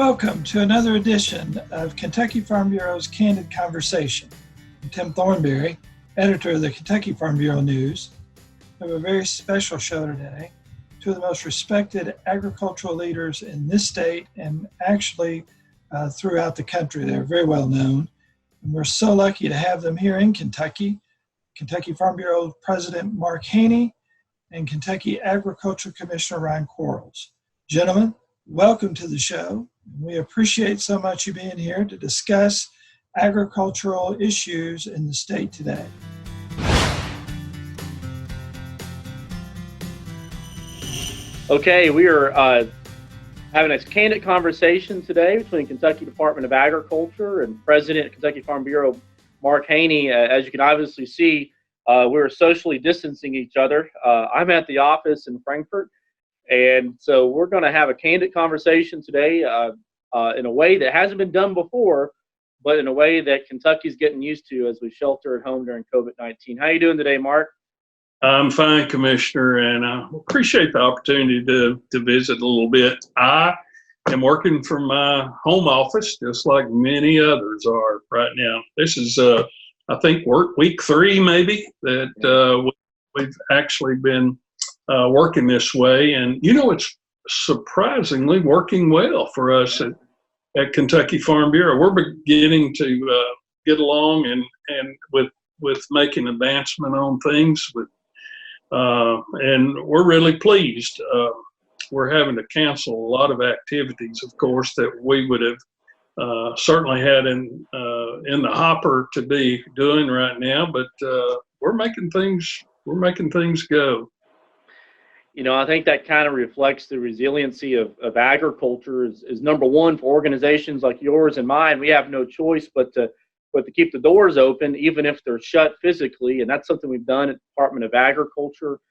Welcome to another edition of Kentucky Farm Bureau's Candid Conversation. I'm Tim Thornberry, editor of the Kentucky Farm Bureau News. We have a very special show today. Two of the most respected agricultural leaders in this state and actually throughout the country. They're very well known. And we're so lucky to have them here in Kentucky. Kentucky Farm Bureau President Mark Haney and Kentucky Agriculture Commissioner Ryan Quarles. Gentlemen, welcome to the show. We appreciate so much you being here to discuss agricultural issues in the state today. Okay, we are having a candid conversation today between Kentucky Department of Agriculture and President of Kentucky Farm Bureau Mark Haney. As you can obviously see, we're socially distancing each other. I'm at the office in Frankfort. And so we're going to have a candid conversation today in a way that hasn't been done before, but in a way that Kentucky's getting used to as we shelter at home during COVID-19. How are you doing today, Mark? I'm fine, Commissioner, and I appreciate the opportunity to visit a little bit. I am working from my home office, just like many others are right now. This is, I think, week 3 maybe that we've actually been working this way, and it's surprisingly working well for us at Kentucky Farm Bureau. We're beginning to get along and with making advancement on things, and we're really pleased. We're having to cancel a lot of activities, of course, that we would have certainly had in the hopper to be doing right now, but we're making things go. I think that kind of reflects the resiliency of agriculture is number one for organizations like yours and mine. We have no choice but to keep the doors open, even if they're shut physically. And that's something we've done at the Department of Agriculture.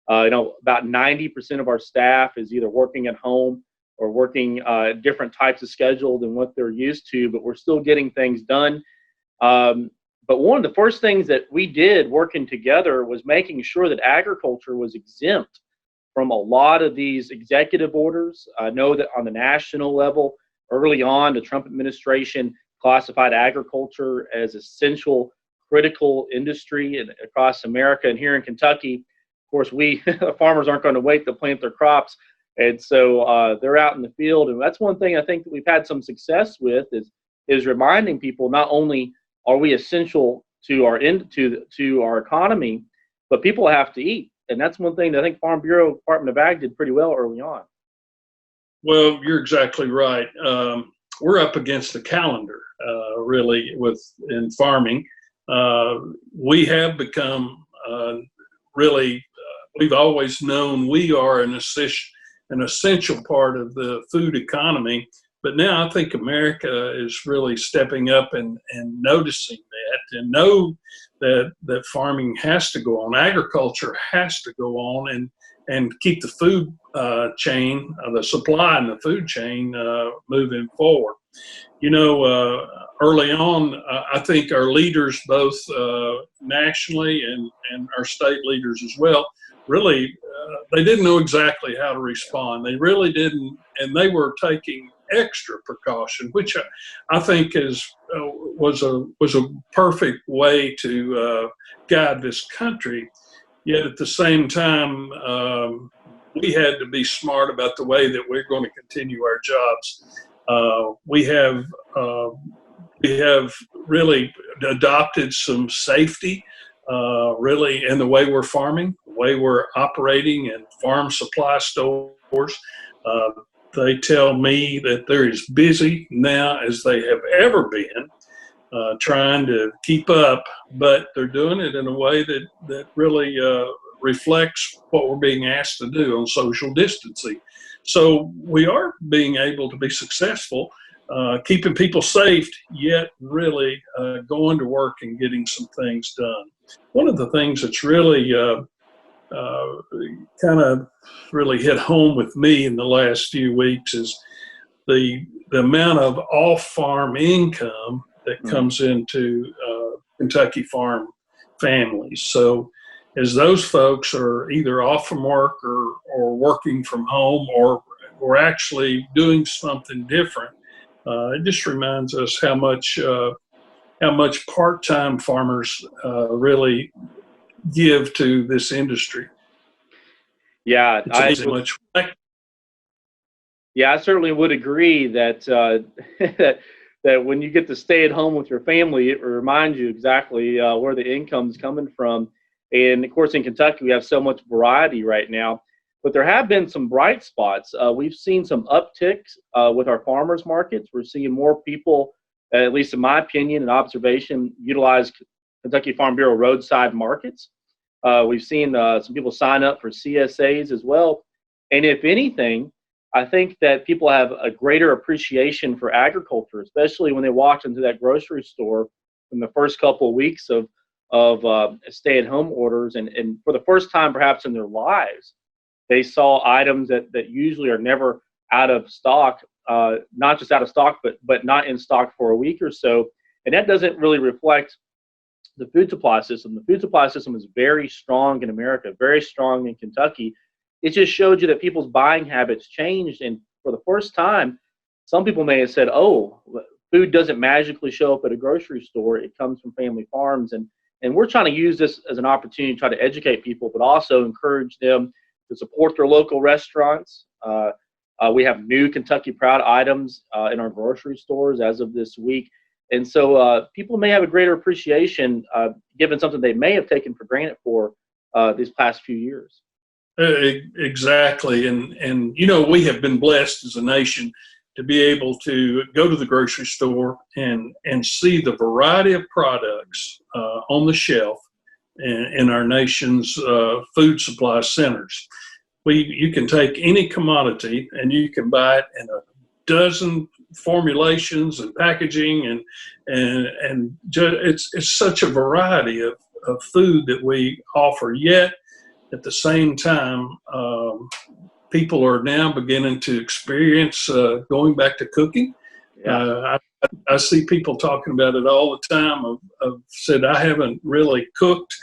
About 90% of our staff is either working at home or working different types of schedule than what they're used to, but we're still getting things done. But one of the first things that we did working together was making sure that agriculture was exempt from a lot of these executive orders. I know that on the national level, early on, the Trump administration classified agriculture as essential, critical industry across America. And here in Kentucky, of course, we farmers aren't going to wait to plant their crops. And so they're out in the field. And that's one thing I think that we've had some success with is reminding people not only are we essential to our economy, but people have to eat. And that's one thing that I think Farm Bureau, Department of Ag did pretty well early on. Well, you're exactly right. We're up against the calendar, really, in farming. We have become we've always known we are an essential part of the food economy. But now I think America is really stepping up and noticing that and know that farming has to go on, agriculture has to go on and keep the food chain, the supply and the food chain moving forward. Early on, I think our leaders, both nationally and our state leaders as well, really, they didn't know exactly how to respond. They really didn't, and they were taking extra precaution, which I think was a perfect way to guide this country. Yet at the same time, we had to be smart about the way that we're going to continue our jobs. We have really adopted some safety, really, in the way we're farming, the way we're operating in farm supply stores. They tell me that they're as busy now as they have ever been, trying to keep up, but they're doing it in a way that really reflects what we're being asked to do on social distancing. So we are being able to be successful, keeping people safe, yet really going to work and getting some things done. One of the things that's really kind of really hit home with me in the last few weeks is the amount of off-farm income that comes into Kentucky farm families. So as those folks are either off from work or working from home or actually doing something different, it just reminds us how much part-time farmers really give to this industry. Yeah, It's amazing much. Yeah, I certainly would agree that that when you get to stay at home with your family, it reminds you exactly where the income's coming from. And of course, in Kentucky, we have so much variety right now. But there have been some bright spots. We've seen some upticks with our farmers markets. We're seeing more people, at least in my opinion and observation, utilize Kentucky Farm Bureau roadside markets. We've seen some people sign up for CSAs as well. And if anything, I think that people have a greater appreciation for agriculture, especially when they walked into that grocery store in the first couple of weeks of stay-at-home orders. And for the first time, perhaps in their lives, they saw items that usually are never out of stock, not just out of stock, but not in stock for a week or so. And that doesn't really reflect the food supply system. The food supply system is very strong in America, very strong in Kentucky. It just showed you that people's buying habits changed. And for the first time, some people may have said, oh, food doesn't magically show up at a grocery store. It comes from family farms. And we're trying to use this as an opportunity to try to educate people, but also encourage them to support their local restaurants. We have new Kentucky Proud items in our grocery stores as of this week. And so people may have a greater appreciation given something they may have taken for granted for these past few years. Exactly. And we have been blessed as a nation to be able to go to the grocery store and see the variety of products on the shelf in our nation's food supply centers. You can take any commodity and you can buy it in a dozen formulations and packaging, and it's such a variety of food that we offer. Yet at the same time, people are now beginning to experience going back to cooking. Yeah. I see people talking about it all the time. I've said I haven't really cooked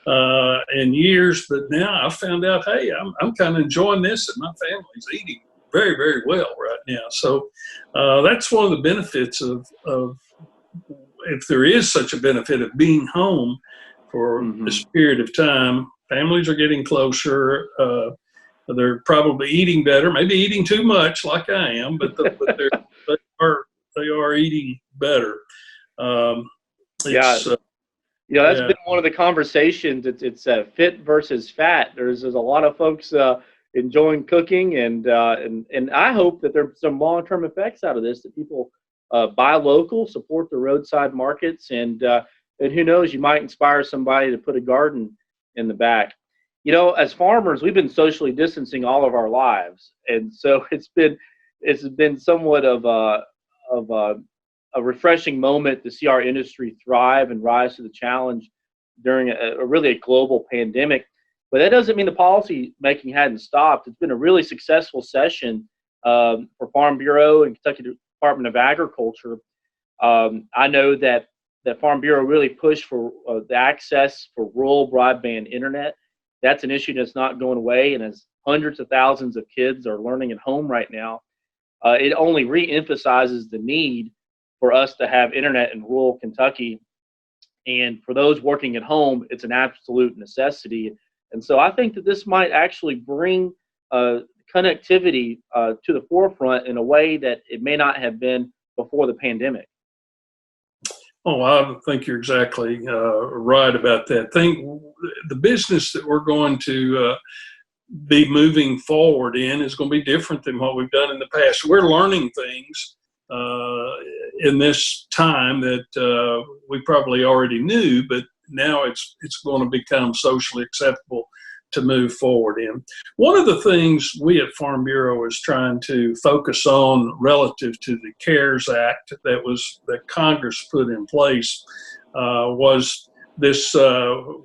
in years, but now I found out, hey, I'm kind of enjoying this, and my family's eating very, very well right now. So that's one of the benefits of if there is such a benefit of being home for this period of time. Families are getting closer. They're probably eating better, maybe eating too much like I am, but they are eating better. That's been one of the conversations. It's fit versus fat. There's a lot of folks enjoying cooking, and I hope that there's some long-term effects out of this, that people buy local, support the roadside markets, and who knows, you might inspire somebody to put a garden in the back. As farmers, we've been socially distancing all of our lives, and so it's been somewhat of a refreshing moment to see our industry thrive and rise to the challenge during a global pandemic. But that doesn't mean the policy making hadn't stopped. It's been a really successful session for Farm Bureau and Kentucky Department of Agriculture. I know that Farm Bureau really pushed for the access for rural broadband internet. That's an issue that's not going away, and as hundreds of thousands of kids are learning at home right now, it only re-emphasizes the need for us to have internet in rural Kentucky. And for those working at home, it's an absolute necessity. And so I think that this might actually bring connectivity to the forefront in a way that it may not have been before the pandemic. Oh, I think you're exactly right about that. The business that we're going to be moving forward in is going to be different than what we've done in the past. We're learning things in this time that we probably already knew, but now it's going to become socially acceptable to move forward in. One of the things we at Farm Bureau is trying to focus on relative to the CARES Act that Congress put in place was this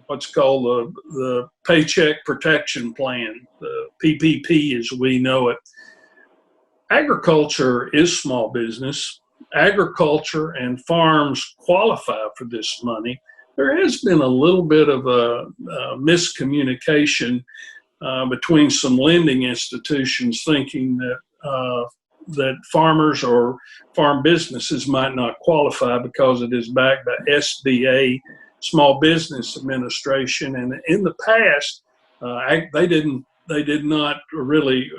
what's called the Paycheck Protection Plan, the PPP as we know it. Agriculture is small business. Agriculture and farms qualify for this money. There has been a little bit of a miscommunication between some lending institutions thinking that that farmers or farm businesses might not qualify because it is backed by SBA, Small Business Administration, and in the past, they did not really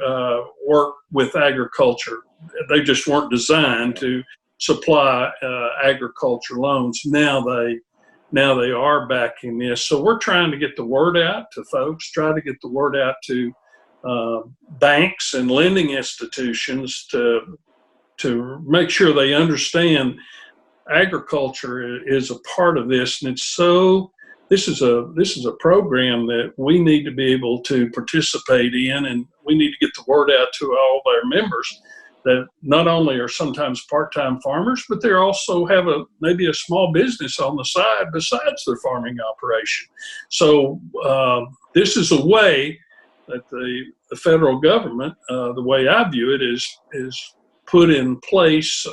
work with agriculture. They just weren't designed to supply agriculture loans. Now they are backing this. So we're trying to get the word out to folks, try to get the word out to banks and lending institutions to make sure they understand agriculture is a part of this. And this is a program that we need to be able to participate in, and we need to get the word out to all of our members that not only are sometimes part-time farmers, but they also have maybe a small business on the side besides their farming operation. So this is a way that the federal government, the way I view it, is put in place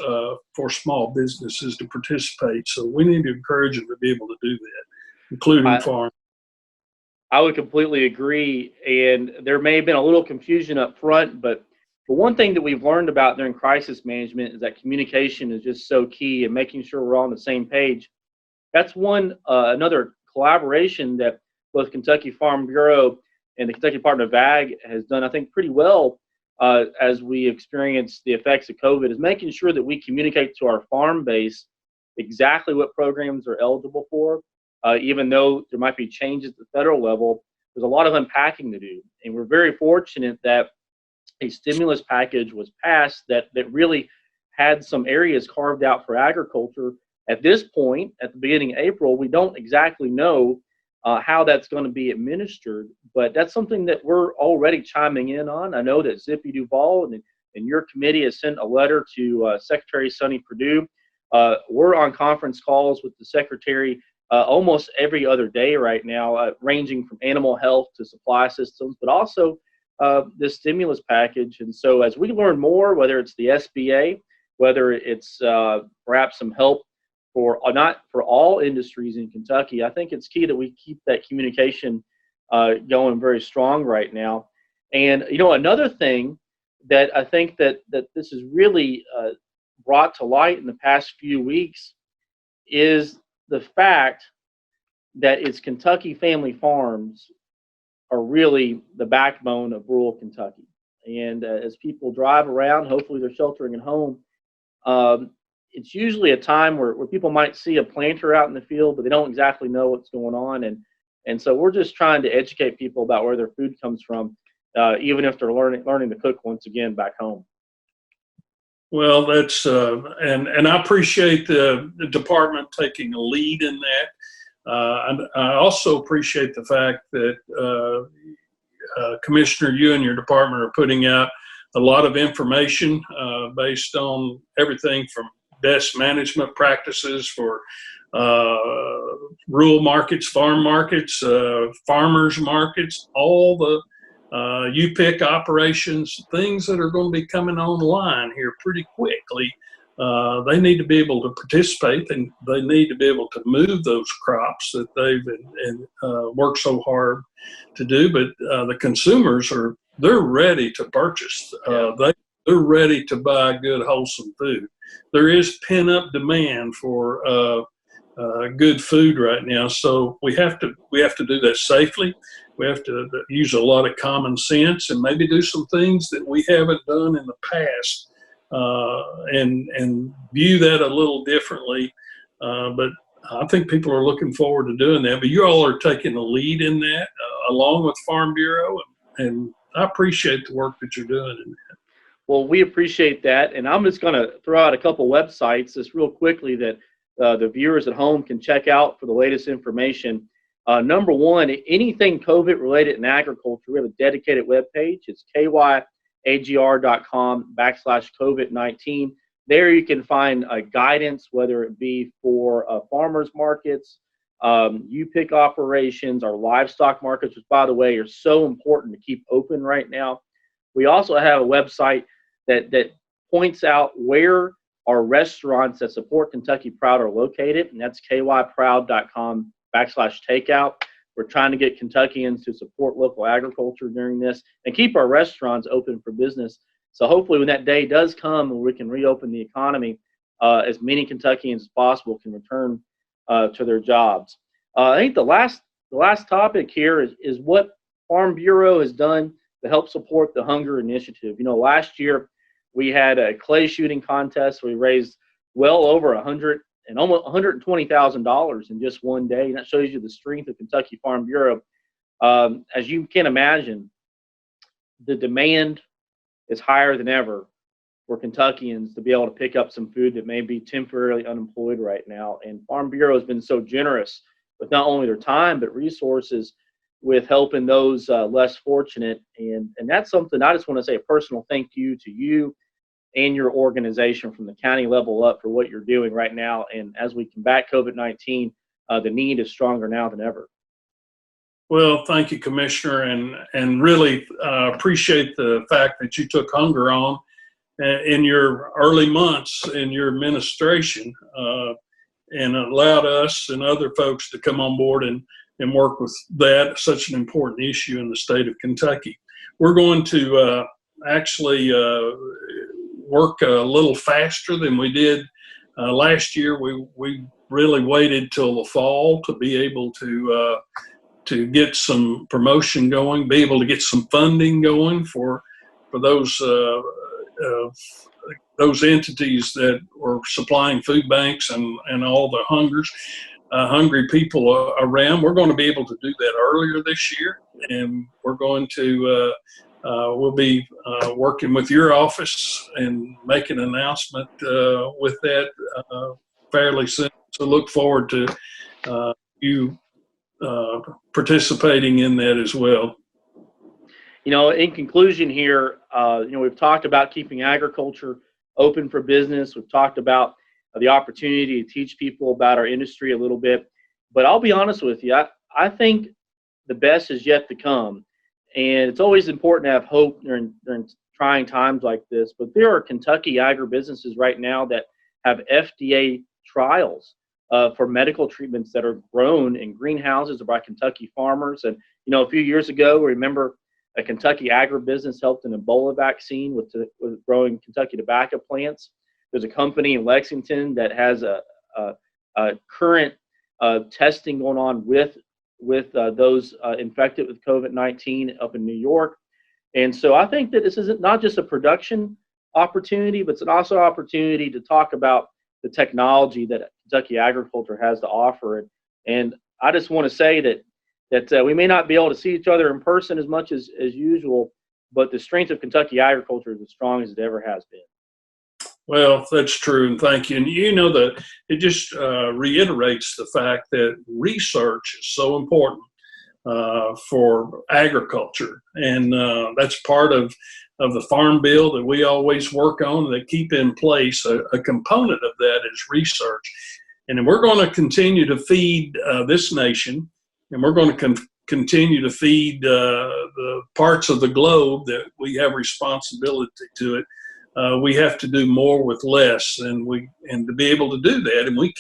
for small businesses to participate. So we need to encourage them to be able to do that, including farm. I would completely agree. And there may have been a little confusion up front, but one thing that we've learned about during crisis management is that communication is just so key, and making sure we're all on the same page. That's another collaboration that both Kentucky Farm Bureau and the Kentucky Department of Ag has done, I think, pretty well as we experience the effects of COVID, is making sure that we communicate to our farm base exactly what programs are eligible for. Even though there might be changes at the federal level, there's a lot of unpacking to do. And we're very fortunate that a stimulus package was passed that really had some areas carved out for agriculture. At this point, at the beginning of April, we don't exactly know how that's going to be administered, but that's something that we're already chiming in on. I know that Zippy Duvall and your committee has sent a letter to Secretary Sonny Perdue. We're on conference calls with the Secretary almost every other day right now, ranging from animal health to supply systems, but also this stimulus package. And so as we learn more, whether it's the SBA, whether it's perhaps some help for not for all industries in Kentucky, I think it's key that we keep that communication going very strong right now. And another thing that I think that this is really brought to light in the past few weeks is the fact that it's Kentucky family farms are really the backbone of rural Kentucky. And as people drive around, hopefully they're sheltering at home. It's usually a time where people might see a planter out in the field, but they don't exactly know what's going on. And so we're just trying to educate people about where their food comes from, even if they're learning to cook once again back home. Well, that's and I appreciate the department taking a lead in that. And I also appreciate the fact that Commissioner, you and your department are putting out a lot of information based on everything from best management practices for rural markets, farm markets, farmers markets, all the UPIC operations, things that are going to be coming online here pretty quickly. They need to be able to participate, and they need to be able to move those crops that they've worked so hard to do. But the consumers they're ready to purchase. They're ready to buy good, wholesome food. There is pent-up demand for good food right now, so we have to do that safely. We have to use a lot of common sense and maybe do some things that we haven't done in the past, and view that a little differently. But I think people are looking forward to doing that. But you all are taking the lead in that, along with Farm Bureau, and I appreciate the work that you're doing in that. Well, we appreciate that, and I'm just going to throw out a couple websites just real quickly that the viewers at home can check out for the latest information. Number one, anything COVID related in agriculture, we have a dedicated webpage. It's kyagr.com/COVID-19. There you can find guidance, whether it be for farmers markets, UPIC operations, our livestock markets, which, by the way, are so important to keep open right now. We also have a website that points out where our restaurants that support Kentucky Proud are located, and that's kyproud.com/takeout. We're trying to get Kentuckians to support local agriculture during this and keep our restaurants open for business. So hopefully when that day does come and we can reopen the economy, as many Kentuckians as possible can return to their jobs. I think the last topic here is what Farm Bureau has done to help support the Hunger Initiative. You know, last year we had a clay shooting contest. We raised well over $100 and almost $120,000 in just one day. And that shows you the strength of Kentucky Farm Bureau. As you can imagine, the demand is higher than ever for Kentuckians to be able to pick up some food that may be temporarily unemployed right now. And Farm Bureau has been so generous with not only their time, but resources with helping those less fortunate. And that's something I just want to say a personal thank you to you and your organization from the county level up for what you're doing right now. And as we combat COVID-19, the need is stronger now than ever. Well, thank you, Commissioner, and really appreciate the fact that you took hunger on in your early months in your administration and allowed us and other folks to come on board and work with that, such an important issue in the state of Kentucky. We're going to actually work a little faster than we did last year. We really waited till the fall to be able to get some promotion going, be able to get some funding going for those entities that were supplying food banks and all the hungry people around. We're going to be able to do that earlier this year, and we're going to we'll be working with your office and make an announcement with that fairly soon. So look forward to you participating in that as well. You know, in conclusion here, we've talked about keeping agriculture open for business. We've talked about the opportunity to teach people about our industry a little bit. But I'll be honest with you, I think the best is yet to come. And it's always important to have hope during trying times like this. But there are Kentucky agribusinesses right now that have FDA trials for medical treatments that are grown in greenhouses by Kentucky farmers. And, you know, a few years ago, remember a Kentucky agribusiness helped an Ebola vaccine with growing Kentucky tobacco plants. There's a company in Lexington that has a current testing going on with those infected with COVID-19 up in New York. And so I think that this isn't not just a production opportunity, but it's also an opportunity to talk about the technology that Kentucky agriculture has to offer. And I just want to say that we may not be able to see each other in person as much as usual, but the strength of Kentucky agriculture is as strong as it ever has been. Well, that's true, and thank you. And you know that it just reiterates the fact that research is so important for agriculture, and that's part of the farm bill that we always work on, that keep in place. A component of that is research, and we're going to continue to feed this nation, and we're going to continue to feed the parts of the globe that we have responsibility to it. We have to do more with less, and to be able to do that, and we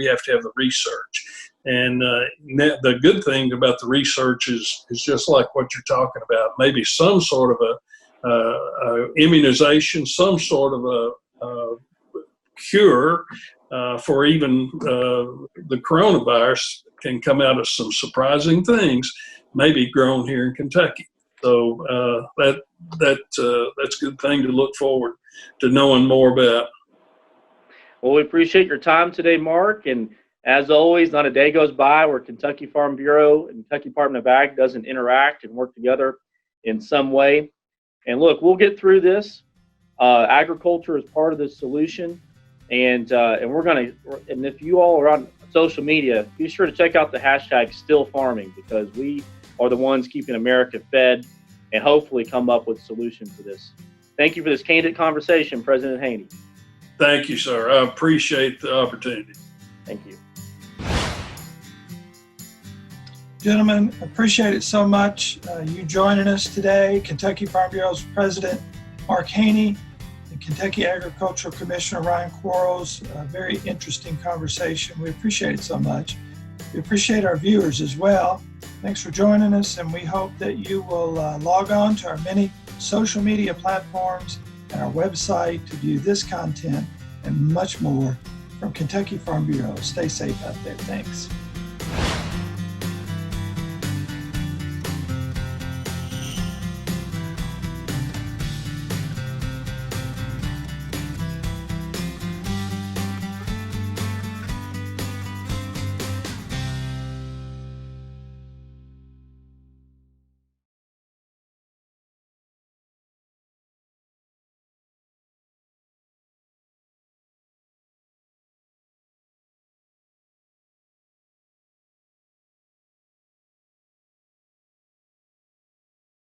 have to have the research. And the good thing about the research is just like what you're talking about, maybe some sort of a immunization, some sort of a cure for even the coronavirus can come out of some surprising things, maybe grown here in Kentucky. So that's a good thing to look forward to knowing more about. Well, we appreciate your time today, Mark. And as always, not a day goes by where Kentucky Farm Bureau and Kentucky Department of Ag doesn't interact and work together in some way. And look, we'll get through this. Agriculture is part of the solution. And if you all are on social media, be sure to check out the hashtag #StillFarming, because we are the ones keeping America fed and hopefully come up with a solution for this. Thank you for this candid conversation, President Haney. Thank you, sir. I appreciate the opportunity. Thank you. Gentlemen, appreciate it so much. You joining us today, Kentucky Farm Bureau's President Mark Haney and Kentucky Agricultural Commissioner Ryan Quarles. A very interesting conversation. We appreciate it so much. We appreciate our viewers as well. Thanks for joining us, and we hope that you will log on to our many social media platforms and our website to view this content and much more from Kentucky Farm Bureau. Stay safe out there. Thanks.